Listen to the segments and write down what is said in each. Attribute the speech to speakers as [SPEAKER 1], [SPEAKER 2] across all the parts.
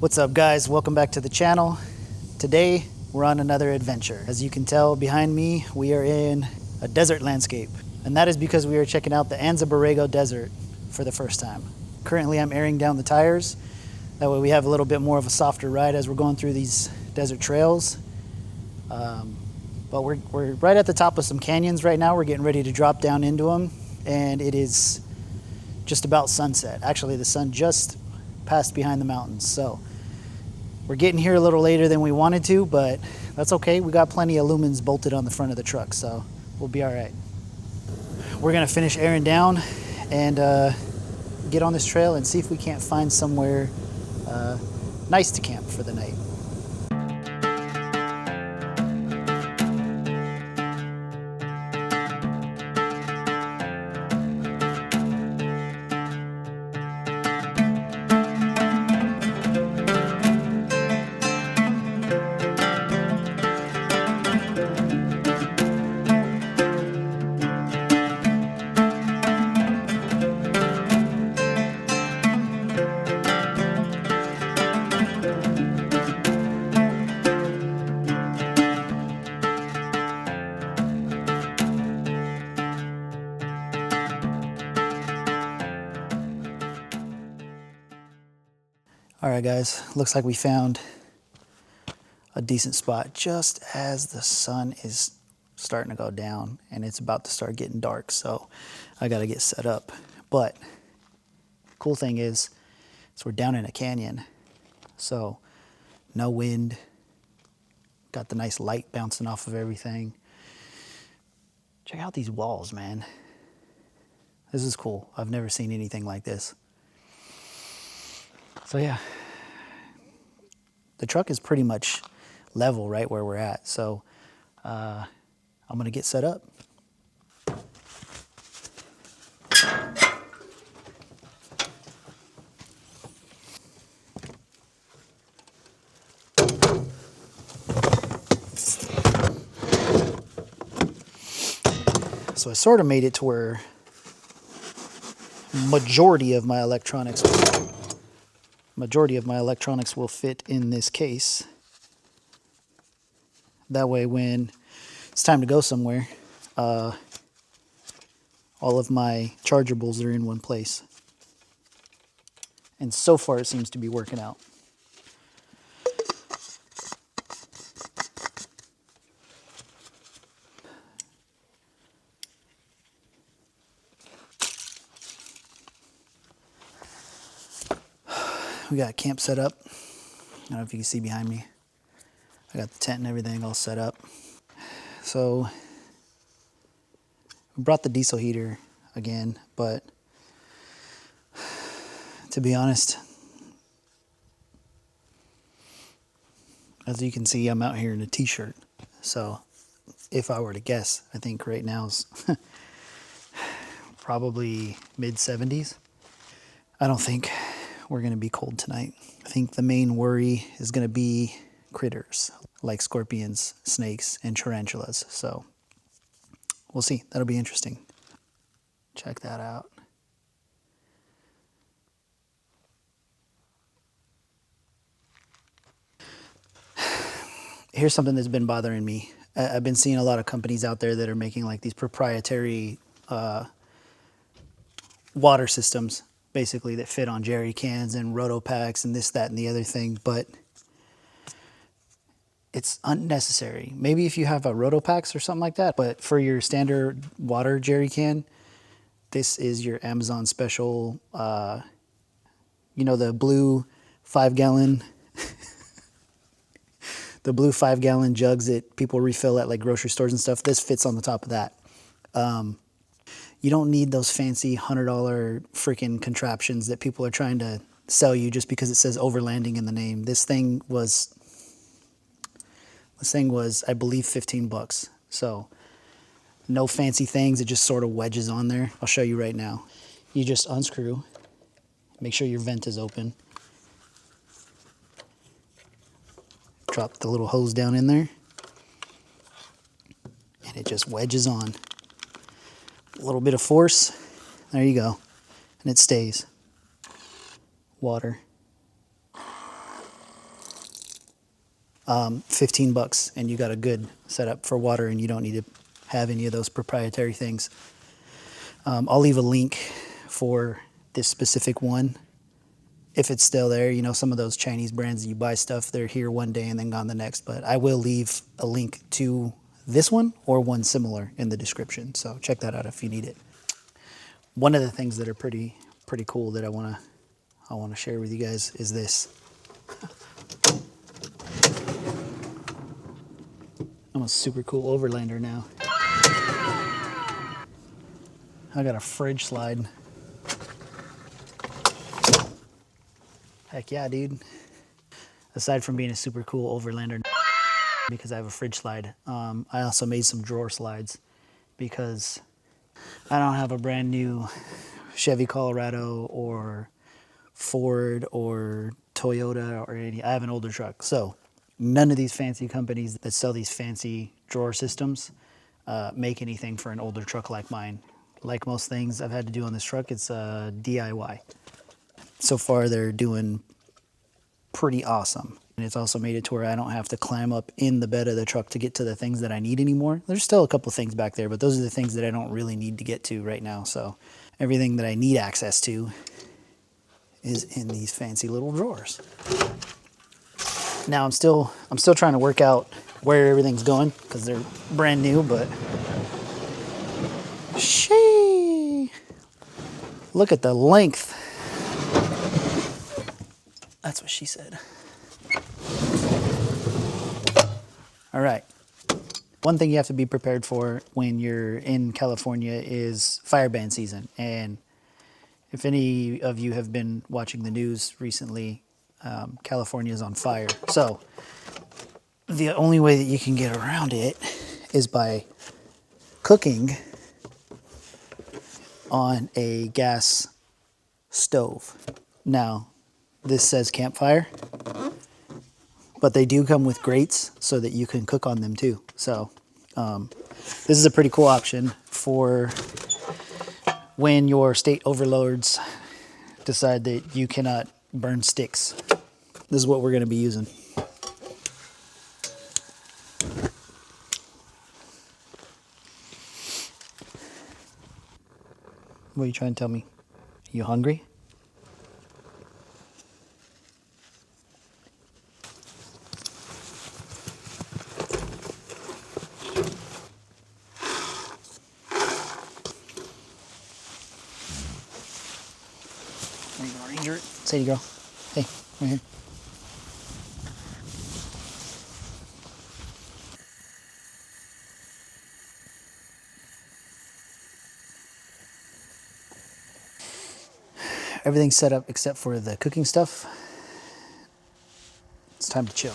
[SPEAKER 1] What's up, guys? Welcome back to the channel. Today we're on another adventure. As you can tell behind me, we are in a desert landscape, and that is because we are checking out the Anza-Borrego desert for the first time. Currently I'm airing down the tires, that way we have a little bit more of a softer ride as we're going through these desert trails. But we're right at the top of some canyons right now. We're getting ready to drop down into them, and it is just about sunset. Actually, the sun just passed behind the mountains, so we're getting here a little later than we wanted to, but that's okay. We got plenty of lumens bolted on the front of the truck, so we'll be all right. We're gonna finish airing down and get on this trail and see if we can't find somewhere nice to camp for the night. All right, guys, looks like we found a decent spot just as the sun is starting to go down and it's about to start getting dark, so I gotta get set up. But cool thing is we're down in a canyon, so no wind, got the nice light bouncing off of everything. Check out these walls, man. This is cool. I've never seen anything like this. So yeah, the truck is pretty much level right where we're at. So I'm gonna get set up. So I sort of made it to where majority of my electronics will fit in this case. That way when it's time to go somewhere, all of my chargeables are in one place. And so far it seems to be working out. We got camp set up. I don't know if you can see behind me. I got the tent and everything all set up. So we brought the diesel heater again, but to be honest, as you can see, I'm out here in a t-shirt. So if I were to guess, I think right now is probably mid-70s. I don't think we're gonna be cold tonight. I think the main worry is gonna be critters like scorpions, snakes, and tarantulas. So we'll see. That'll be interesting. Check that out. Here's something that's been bothering me. I've been seeing a lot of companies out there that are making like these proprietary water systems, basically, that fit on jerry cans and roto packs and this, that, and the other thing, but it's unnecessary. Maybe if you have a roto packs or something like that, but for your standard water jerry can, this is your Amazon special, you know, the blue 5-gallon, the blue 5-gallon jugs that people refill at like grocery stores and stuff. This fits on the top of that. You don't need those fancy $100 freaking contraptions that people are trying to sell you just because it says overlanding in the name. This thing was, I believe, 15 bucks. So no fancy things. It just sort of wedges on there. I'll show you right now. You just unscrew, make sure your vent is open. Drop the little hose down in there, and it just wedges on. A little bit of force, there you go, and it stays. Water. $15, and you got a good setup for water, and you don't need to have any of those proprietary things. I'll leave a link for this specific one if it's still there. You know, some of those Chinese brands that you buy stuff, they're here one day and then gone the next, but I will leave a link to this one or one similar in the description, so check that out if you need it. One of the things that are pretty cool that I want to share with you guys is this. I'm a super cool Overlander now. I got a fridge slide. Heck yeah, dude. Aside from being a super cool Overlander, because I have a fridge slide, I also made some drawer slides because I don't have a brand new Chevy Colorado or Ford or Toyota or any. I have an older truck. So none of these fancy companies that sell these fancy drawer systems make anything for an older truck like mine. Like most things I've had to do on this truck, it's DIY. So far they're doing pretty awesome. And it's also made it to where I don't have to climb up in the bed of the truck to get to the things that I need anymore. There's still a couple things back there, but those are the things that I don't really need to get to right now. So everything that I need access to is in these fancy little drawers. Now I'm still trying to work out where everything's going because they're brand new, but look at the length. That's what she said. All right. One thing you have to be prepared for when you're in California is fire ban season. And if any of you have been watching the news recently, California is on fire. So the only way that you can get around it is by cooking on a gas stove. Now, this says campfire, but they do come with grates so that you can cook on them too. So this is a pretty cool option for when your state overlords decide that you cannot burn sticks. This is what we're going to be using. What are you trying to tell me? You hungry? There you go, Ranger. Sadie girl. Hey, right here. Everything's set up except for the cooking stuff. It's time to chill.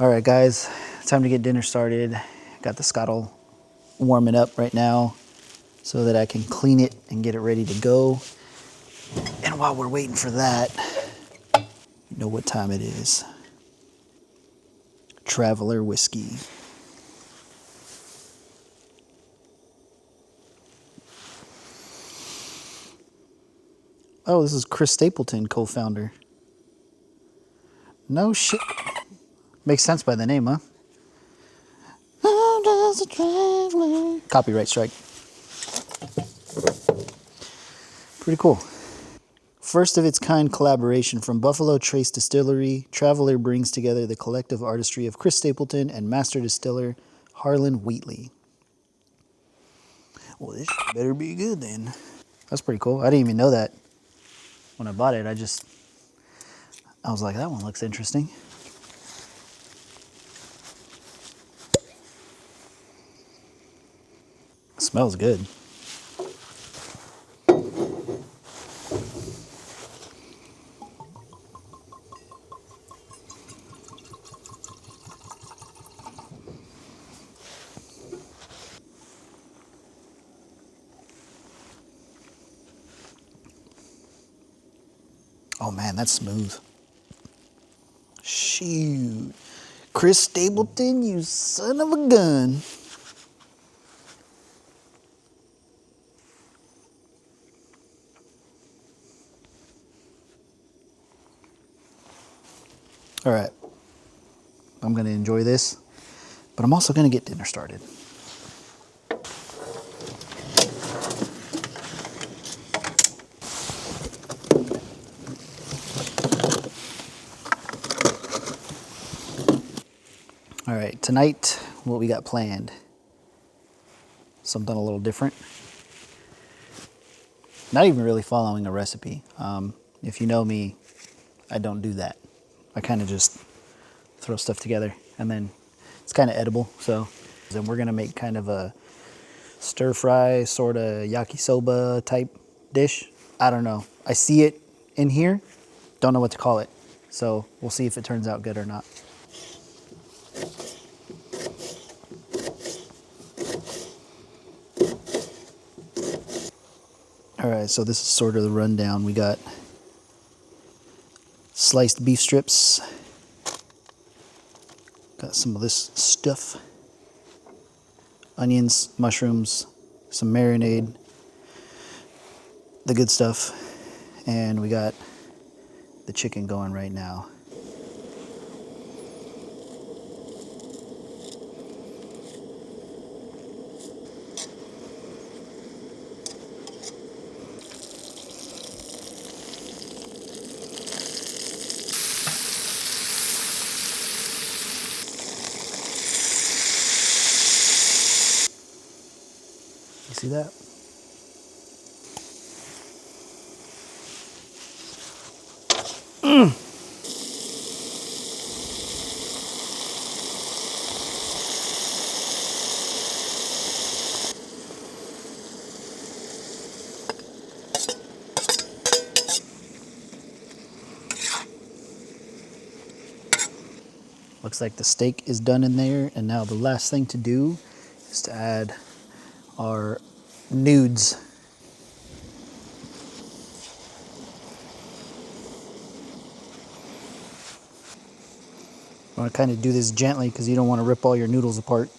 [SPEAKER 1] All right, guys, time to get dinner started. Got the scuttle warming up right now so that I can clean it and get it ready to go. And while we're waiting for that, you know what time it is. Traveler whiskey. Oh, this is Chris Stapleton, co-founder. No shit. Makes sense by the name, huh? Copyright strike. Pretty cool. First of its kind collaboration from Buffalo Trace Distillery, Traveler brings together the collective artistry of Chris Stapleton and master distiller Harlan Wheatley. Well, this better be good then. That's pretty cool. I didn't even know that when I bought it. I was like, that one looks interesting. Smells good. Oh man, that's smooth. Shoot. Chris Stapleton, you son of a gun. All right. I'm going to enjoy this, but I'm also going to get dinner started. All right, tonight, what we got planned? Something a little different. Not even really following a recipe. If you know me, I don't do that. I kind of just throw stuff together and then it's kind of edible. So then we're gonna make kind of a stir fry, sort of yakisoba type dish. I don't know. I see it in here, don't know what to call it. So we'll see if it turns out good or not. All right, so this is sort of the rundown. We got sliced beef strips. Got some of this stuff. Onions, mushrooms, some marinade, the good stuff. And we got the chicken going right now. You see that? Looks like the steak is done in there, and now the last thing to do is to add our nudes. I want to kind of do this gently because you don't want to rip all your noodles apart.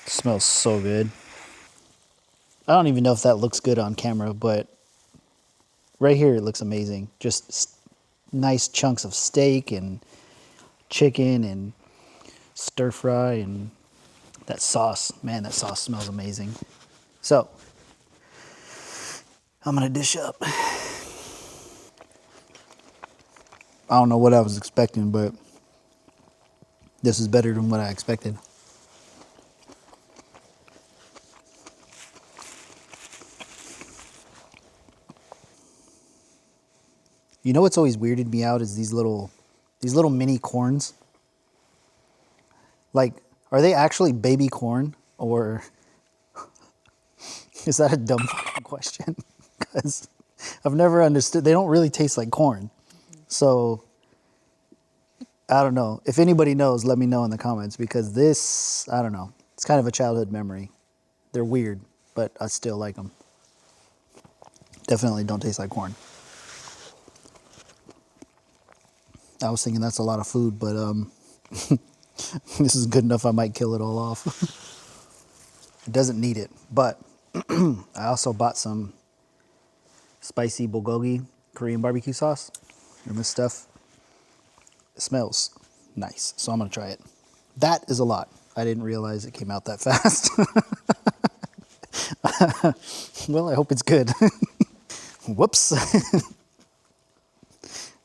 [SPEAKER 1] Smells so good. I don't even know if that looks good on camera, but right here it looks amazing. Just nice chunks of steak and chicken and stir fry and that sauce. Man, that sauce smells amazing. So, I'm gonna dish up. I don't know what I was expecting, but this is better than what I expected. You know what's always weirded me out is these little mini corns. Like, are they actually baby corn, or is that a dumb question? Because I've never understood. They don't really taste like corn. So, I don't know. If anybody knows, let me know in the comments, because this, I don't know. It's kind of a childhood memory. They're weird, but I still like them. Definitely don't taste like corn. I was thinking that's a lot of food, but this is good enough I might kill it all off. It doesn't need it, but I also bought some spicy bulgogi Korean barbecue sauce. And this stuff, it smells nice, so I'm gonna try it. That is a lot. I didn't realize it came out that fast. Well, I hope it's good. Whoops.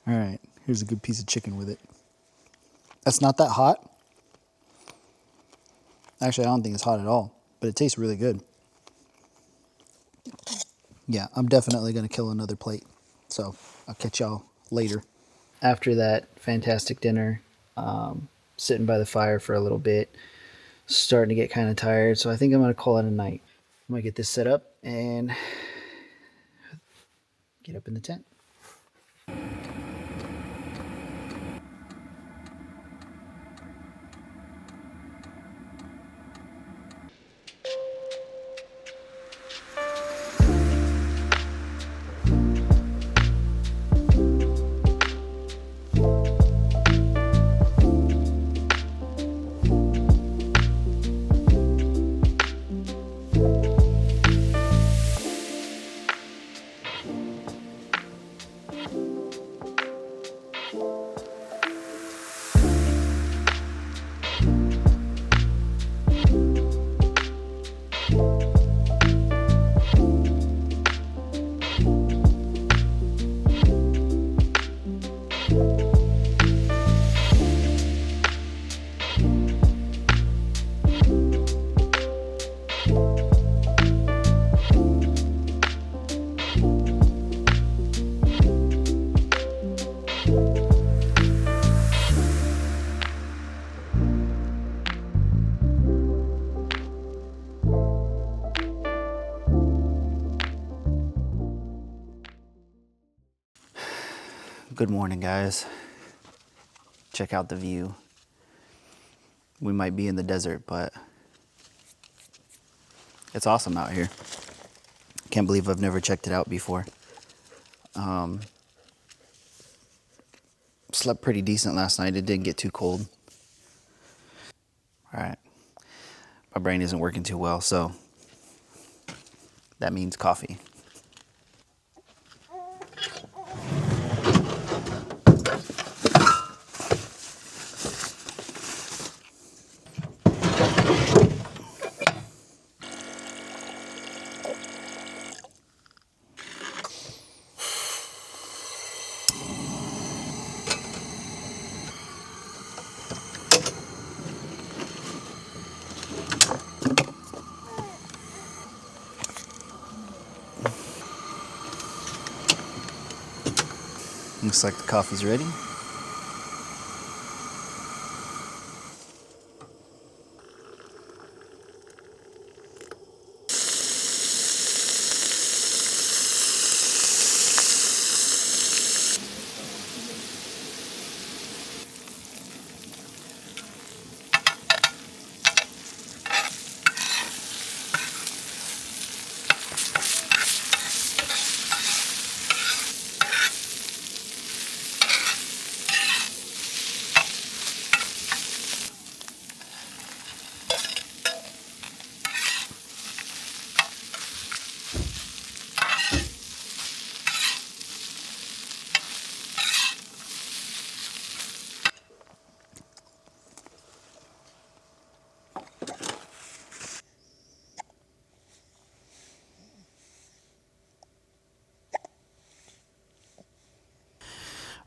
[SPEAKER 1] All right, here's a good piece of chicken with it. That's not that hot. Actually, I don't think it's hot at all, but it tastes really good. Yeah, I'm definitely gonna kill another plate. So I'll catch y'all later. after that fantastic dinner, sitting by the fire for a little bit, starting to get kind of tired. So I think I'm going to call it a night. I'm going to get this set up and get up in the tent. Good morning, guys. Check out the view. We might be in the desert, but it's awesome out here. Can't believe I've never checked it out before. Slept pretty decent last night. It didn't get too cold. All right. My brain isn't working too well, so that means coffee. Looks like the coffee's ready.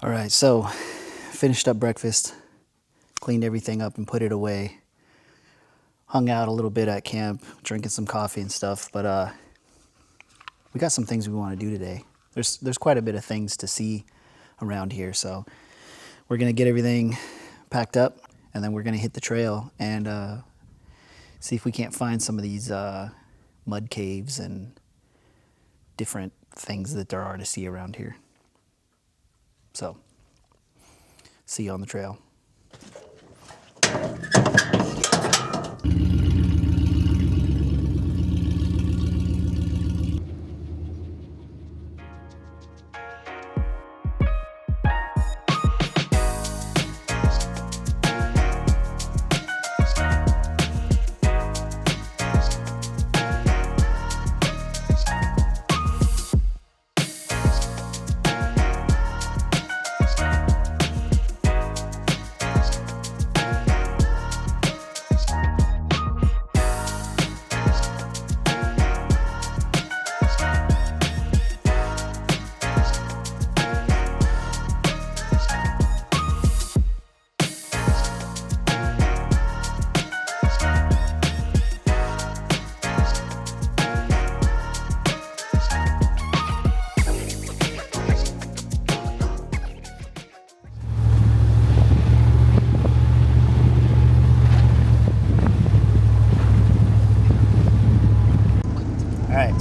[SPEAKER 1] All right, so finished up breakfast, cleaned everything up and put it away. Hung out a little bit at camp, drinking some coffee and stuff, but we got some things we want to do today. There's quite a bit of things to see around here, so we're gonna get everything packed up and then we're gonna hit the trail and see if we can't find some of these mud caves and different things that there are to see around here. So, see you on the trail.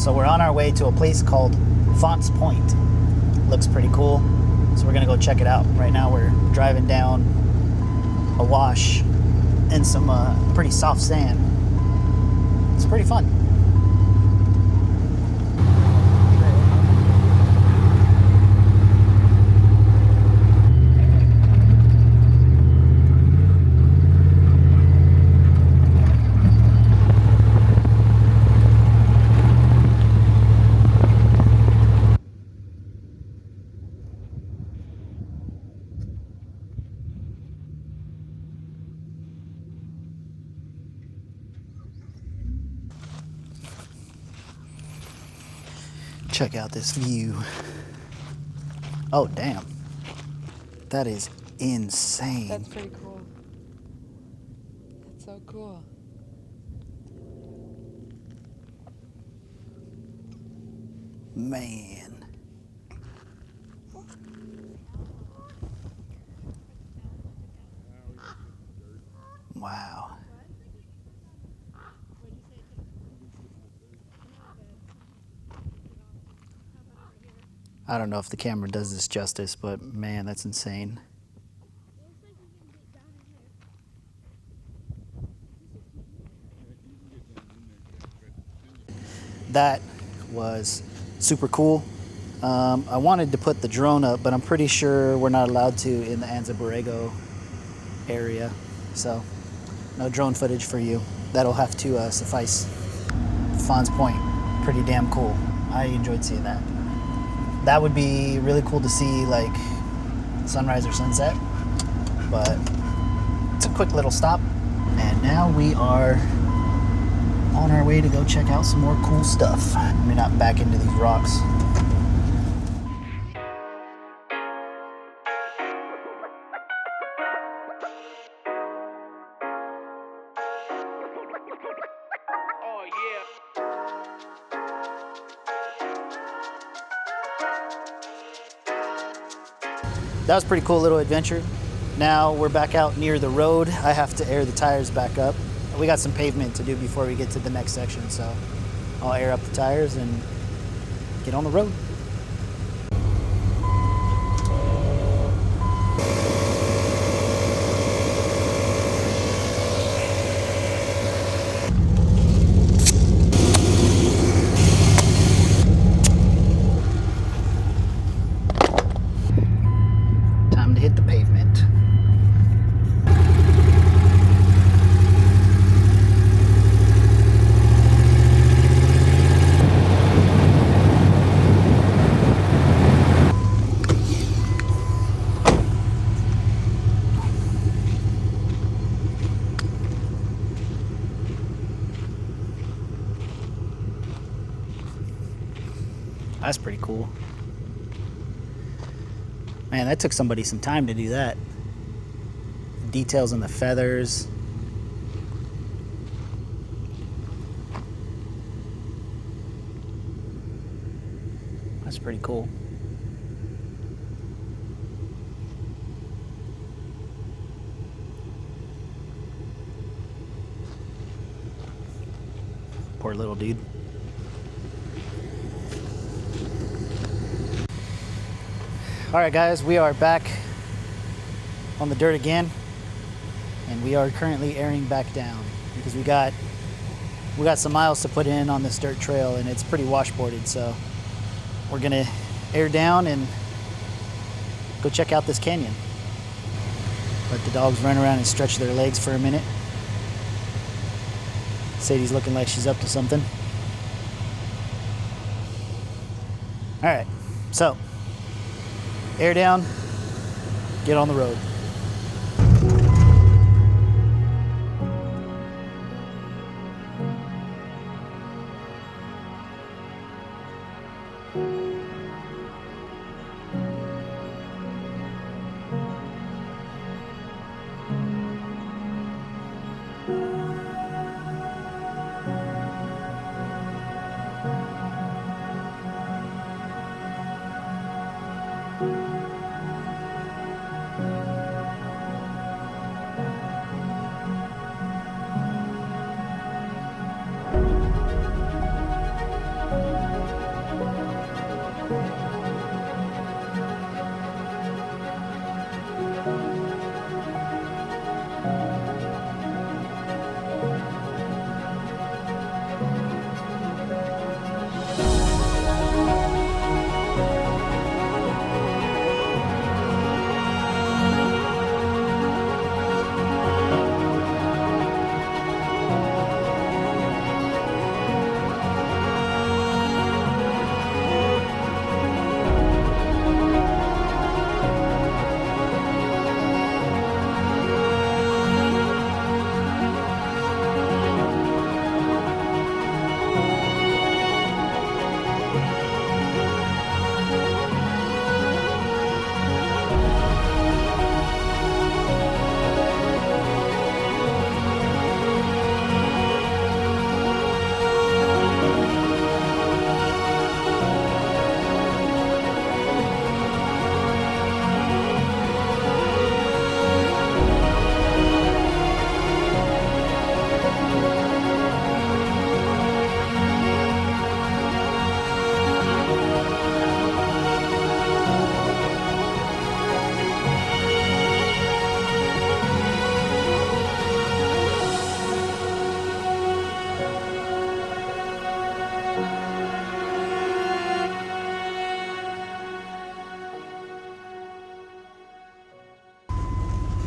[SPEAKER 1] So we're on our way to a place called Fonts Point. Looks pretty cool. So we're gonna go check it out. Right now we're driving down a wash in some pretty soft sand. It's pretty fun. Check out this view. Oh, damn. That is insane.
[SPEAKER 2] That's pretty cool. That's so cool.
[SPEAKER 1] Man. Wow. I don't know if the camera does this justice, but man, that's insane. That was super cool. I wanted to put the drone up, but I'm pretty sure we're not allowed to in the Anza-Borrego area. So no drone footage for you. That'll have to suffice. Fonts Point, pretty damn cool. I enjoyed seeing that. That would be really cool to see, like sunrise or sunset, but it's a quick little stop. And now we are on our way to go check out some more cool stuff. Let me not back into these rocks.
[SPEAKER 3] Oh yeah.
[SPEAKER 1] That was a pretty cool little adventure. Now we're back out near the road. I have to air the tires back up. We got some pavement to do before we get to the next section, so I'll air up the tires and get on the road. Time to hit the pavement. That's pretty cool. Man, that took somebody some time to do that. The details on the feathers. That's pretty cool. Poor little dude. All right, guys, we are back on the dirt again, and we are currently airing back down because we got some miles to put in on this dirt trail, and it's pretty washboarded. So we're gonna air down and go check out this canyon. Let the dogs run around and stretch their legs for a minute. Sadie's looking like she's up to something. All right, so air down, get on the road.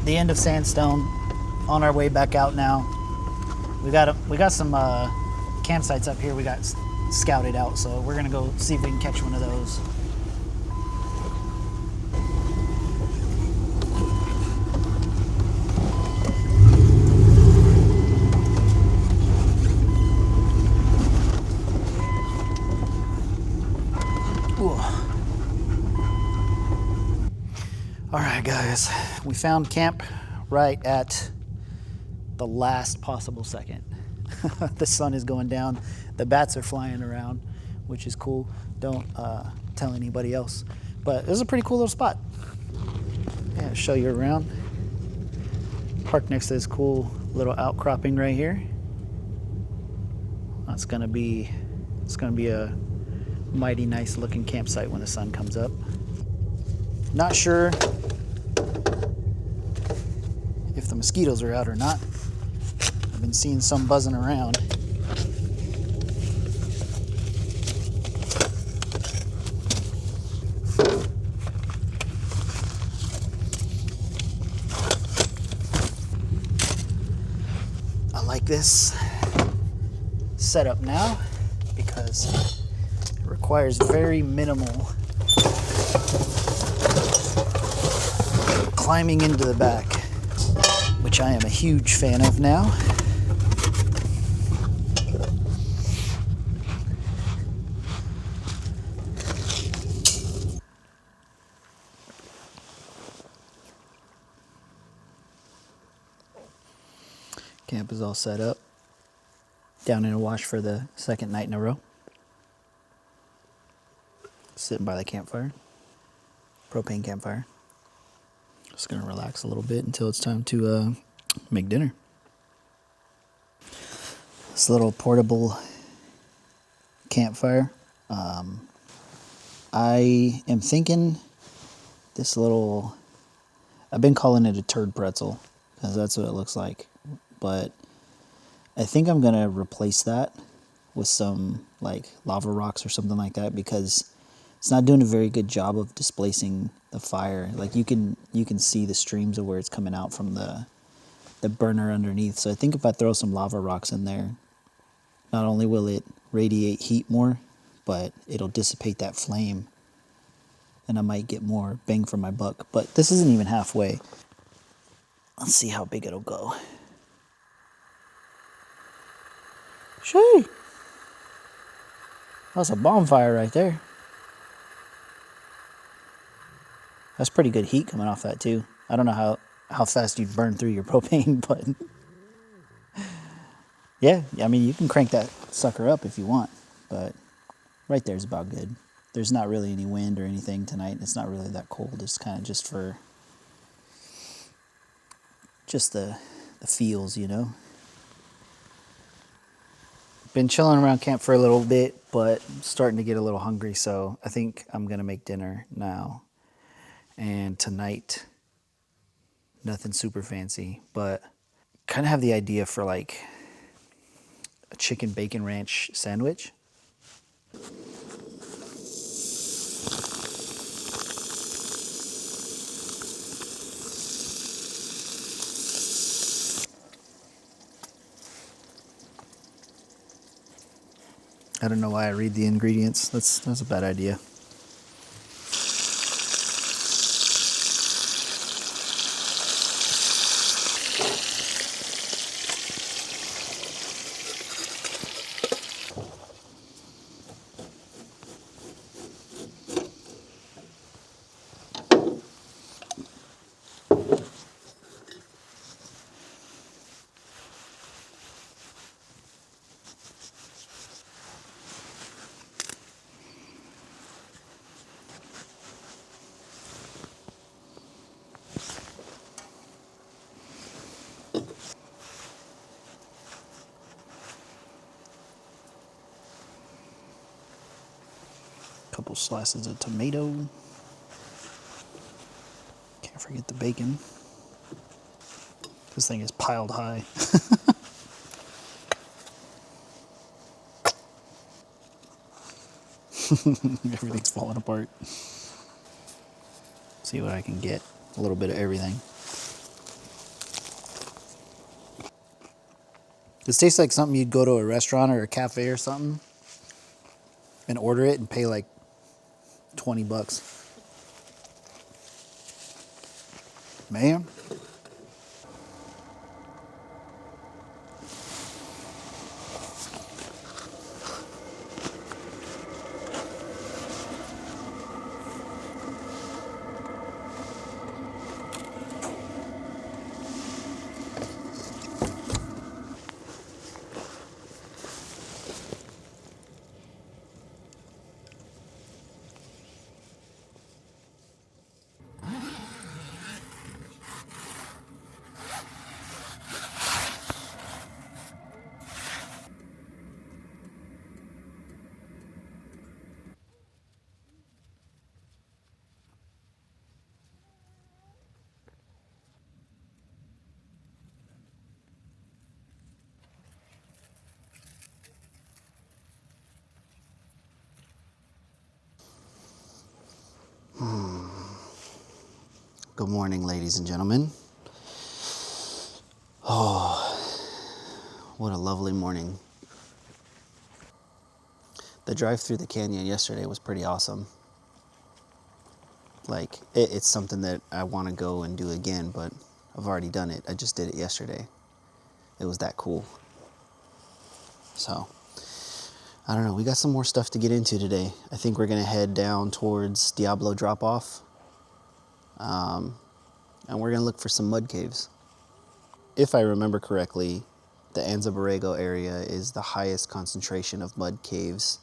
[SPEAKER 1] the end of Sandstone. On our way back out now. We got some campsites up here we got scouted out, so we're gonna go see if we can catch one of those. All right, guys, we found camp right at the last possible second. The sun is going down, the bats are flying around, which is cool. Don't tell anybody else, but this is a pretty cool little spot. Yeah, show you around. Park next to this cool little outcropping right here. It's gonna be a mighty nice looking campsite when the sun comes up. Not sure if the mosquitoes are out or not. I've been seeing some buzzing around. I like this setup now because it requires very minimal climbing into the back, which I am a huge fan of now. Camp is all set up. Down in a wash for the second night in a row. Sitting by the campfire. Propane campfire. Just gonna relax a little bit until it's time to make dinner. This little portable campfire. I am thinking this little, I've been calling it a turd pretzel because that's what it looks like. But I think I'm gonna replace that with some like lava rocks or something like that because it's not doing a very good job of displacing the fire. Like you can see the streams of where it's coming out from the burner underneath. So I think if I throw some lava rocks in there, not only will it radiate heat more, but it'll dissipate that flame and I might get more bang for my buck. But this isn't even halfway. Let's see how big it'll go. Shee! That's a bonfire right there. That's pretty good heat coming off that too. I don't know how fast you burn through your propane, but yeah, I mean, you can crank that sucker up if you want, but right there is about good. There's not really any wind or anything tonight. It's not really that cold. It's kind of just for the feels, you know. Been chilling around camp for a little bit, but I'm starting to get a little hungry, so I think I'm gonna make dinner now. And tonight, nothing super fancy, but kind of have the idea for like a chicken bacon ranch sandwich. I don't know why I read the ingredients. That's a bad idea. Couple slices of tomato. Can't forget the bacon. This thing is piled high. Everything's falling apart. See what I can get. A little bit of everything. This tastes like something you'd go to a restaurant or a cafe or something and order it and pay like $20. Man. Good morning, ladies and gentlemen. Oh, what a lovely morning. The drive through the canyon yesterday was pretty awesome. Like, it's something that I want to go and do again, but I've already done it. I just did it yesterday. It was that cool. So, I don't know. We got some more stuff to get into today. I think we're going to head down towards Diablo Drop-off. And we're going to look for some mud caves. If I remember correctly, the Anza-Borrego area is the highest concentration of mud caves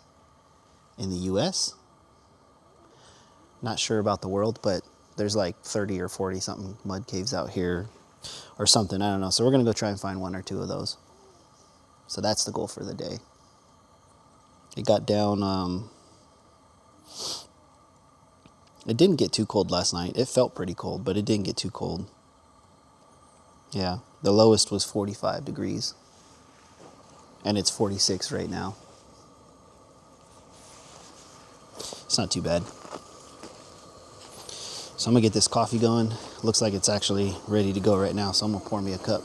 [SPEAKER 1] in the US. Not sure about the world, but there's like 30 or 40 something mud caves out here or something. I don't know. So we're going to go try and find one or two of those. So that's the goal for the day. It got down, it didn't get too cold last night. It felt pretty cold, but it didn't get too cold. Yeah, the lowest was 45 degrees. And it's 46 right now. It's not too bad. So I'm gonna get this coffee going. Looks like it's actually ready to go right now, so I'm gonna pour me a cup.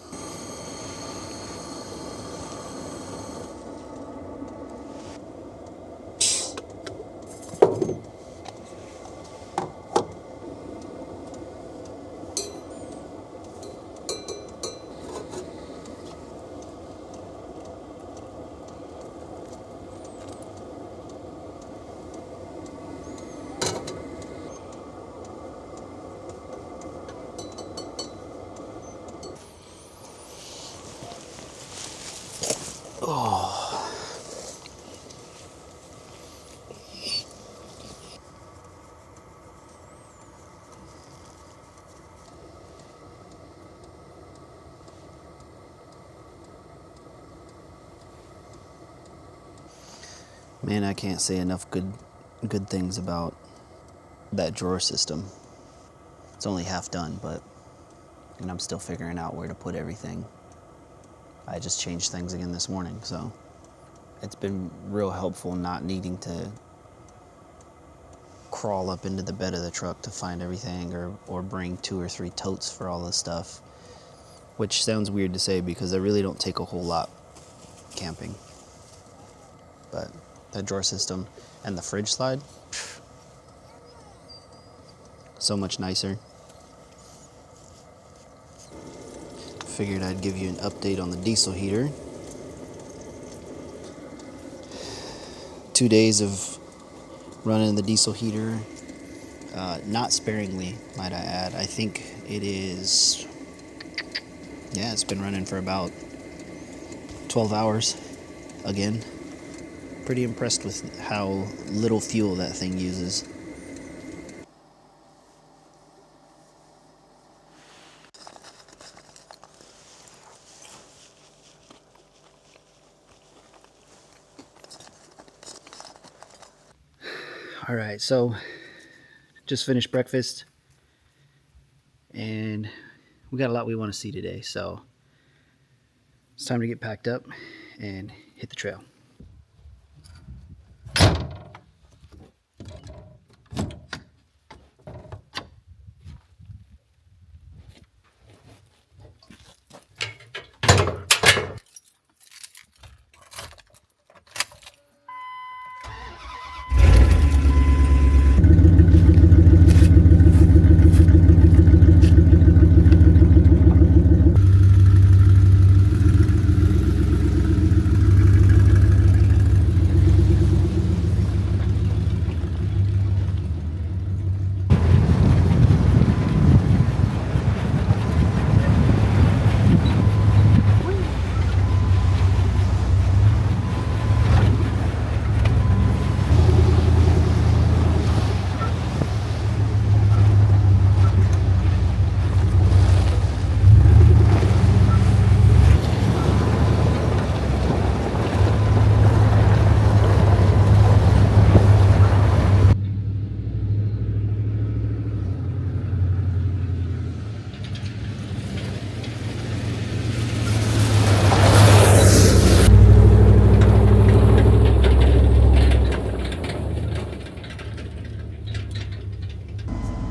[SPEAKER 1] Man, I can't say enough good things about that drawer system. It's only half done, and I'm still figuring out where to put everything. I just changed things again this morning, so it's been real helpful not needing to crawl up into the bed of the truck to find everything or bring 2 or 3 totes for all this stuff, which sounds weird to say because I really don't take a whole lot camping. But that drawer system and the fridge slide, so much nicer. Figured I'd give you an update on the diesel heater. 2 days of running the diesel heater, not sparingly, might I add. I think it is, yeah, it's been running for about 12 hours again. Pretty impressed with how little fuel that thing uses. All right, so just finished breakfast and we got a lot we want to see today, so it's time to get packed up and hit the trail.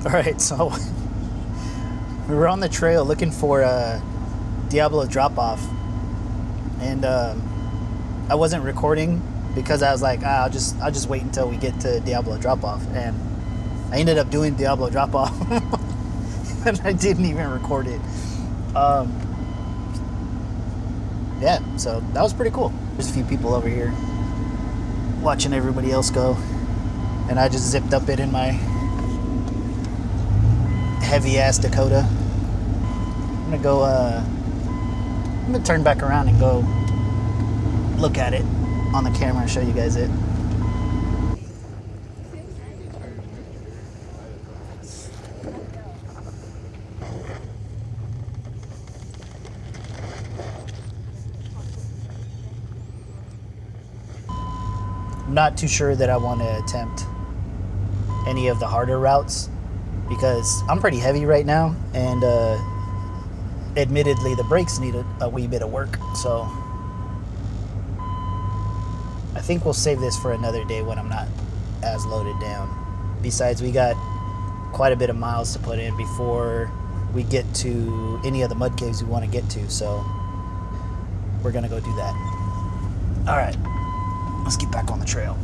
[SPEAKER 1] All right, so we were on the trail looking for a Diablo Drop-off, and I wasn't recording because I was like, I'll just wait until we get to Diablo Drop-off, and I ended up doing Diablo Drop-off, and I didn't even record it. Yeah, so that was pretty cool. There's a few people over here watching everybody else go, and I just zipped up it in my heavy ass Dakota. I'm gonna turn back around and go look at it on the camera and show you guys it. I'm not too sure that I want to attempt any of the harder routes because I'm pretty heavy right now, and admittedly the brakes need a wee bit of work, so I think we'll save this for another day when I'm not as loaded down. Besides, we got quite a bit of miles to put in before we get to any of the mud caves we want to get to, so we're gonna go do that. All right, let's get back on the trail.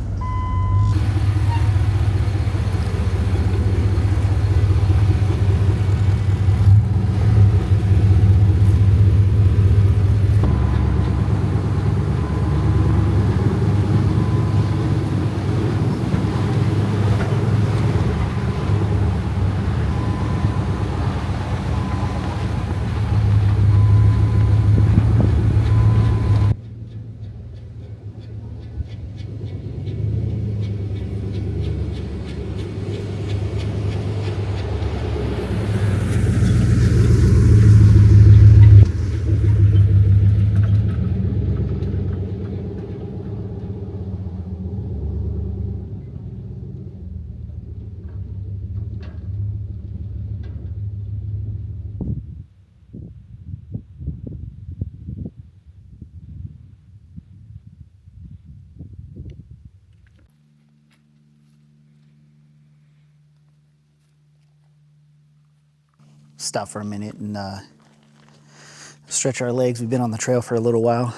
[SPEAKER 1] Stop for a minute and stretch our legs. We've been on the trail for a little while.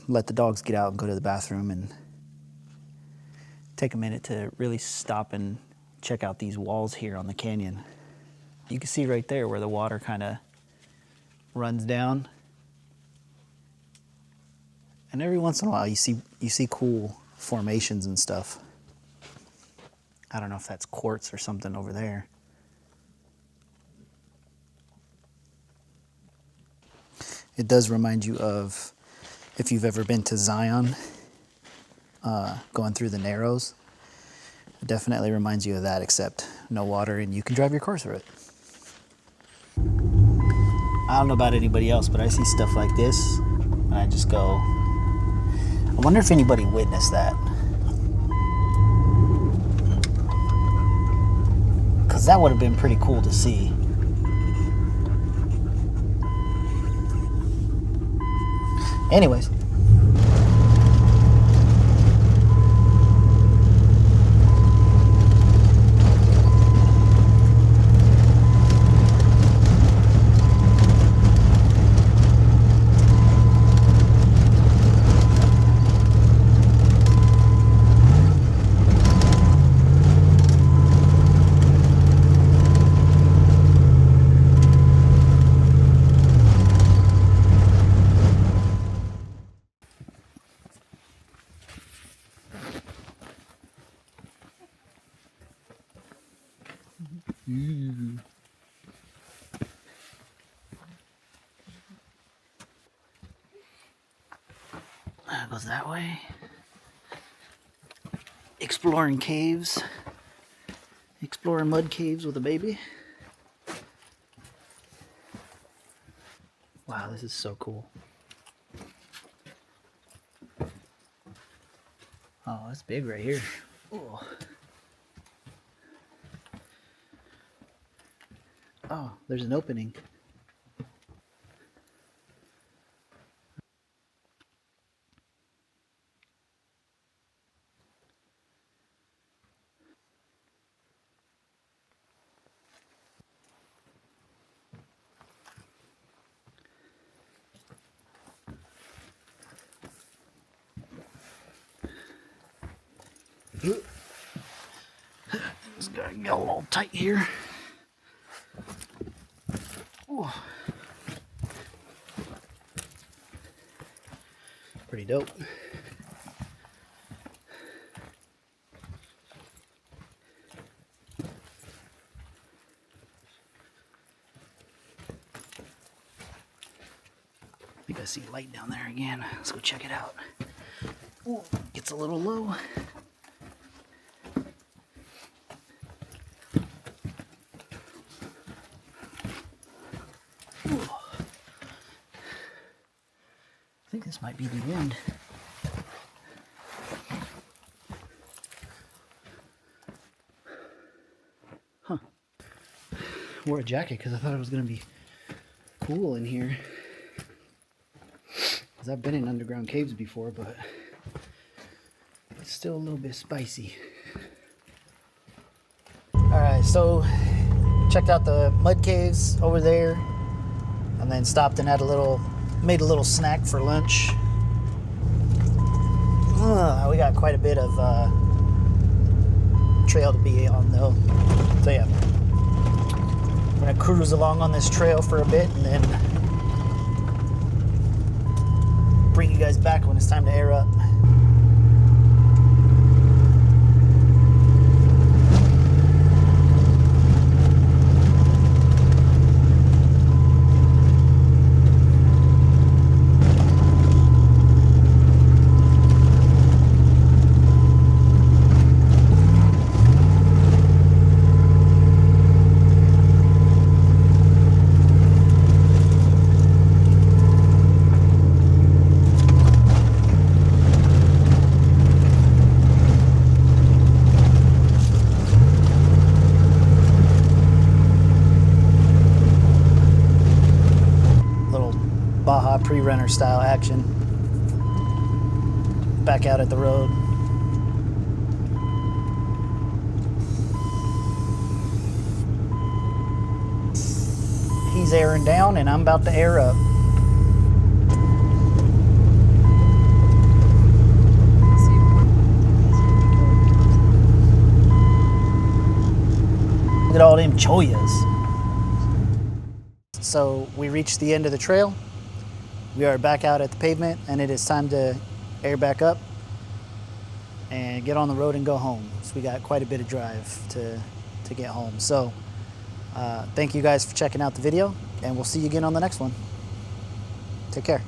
[SPEAKER 1] Let the dogs get out and go to the bathroom, and take a minute to really stop and check out these walls here on the canyon. You can see right there where the water kind of runs down. And every once in a while you see cool formations and stuff. I don't know if that's quartz or something over there. It does remind you of, if you've ever been to Zion, going through the Narrows. It definitely reminds you of that, except no water and you can drive your car through it. I don't know about anybody else, but I see stuff like this and I just go, I wonder if anybody witnessed that. Because that would have been pretty cool to see. Anyways. That goes that way. Exploring caves. Exploring mud caves with a baby. Wow, this is so cool. Oh, that's big right here. Ooh. Oh, there's an opening. This guy got a little tight here. Ooh. Pretty dope. I think I see light down there again. Let's go check it out. Ooh, gets a little low. Ooh. I think this might be the end. Huh. Wore a jacket because I thought it was going to be cool in here. Because I've been in underground caves before, but it's still a little bit spicy. Alright, so checked out the mud caves over there, and then stopped and had made a little snack for lunch. We got quite a bit of trail to be on though. So yeah, I'm gonna cruise along on this trail for a bit and then bring you guys back when it's time to air up. Baja pre-runner style action. Back out at the road. He's airing down and I'm about to air up. Look at all them choyas. So we reached the end of the trail. We are back out at the pavement and it is time to air back up and get on the road and go home. So we got quite a bit of drive to get home. So thank you guys for checking out the video and we'll see you again on the next one. Take care.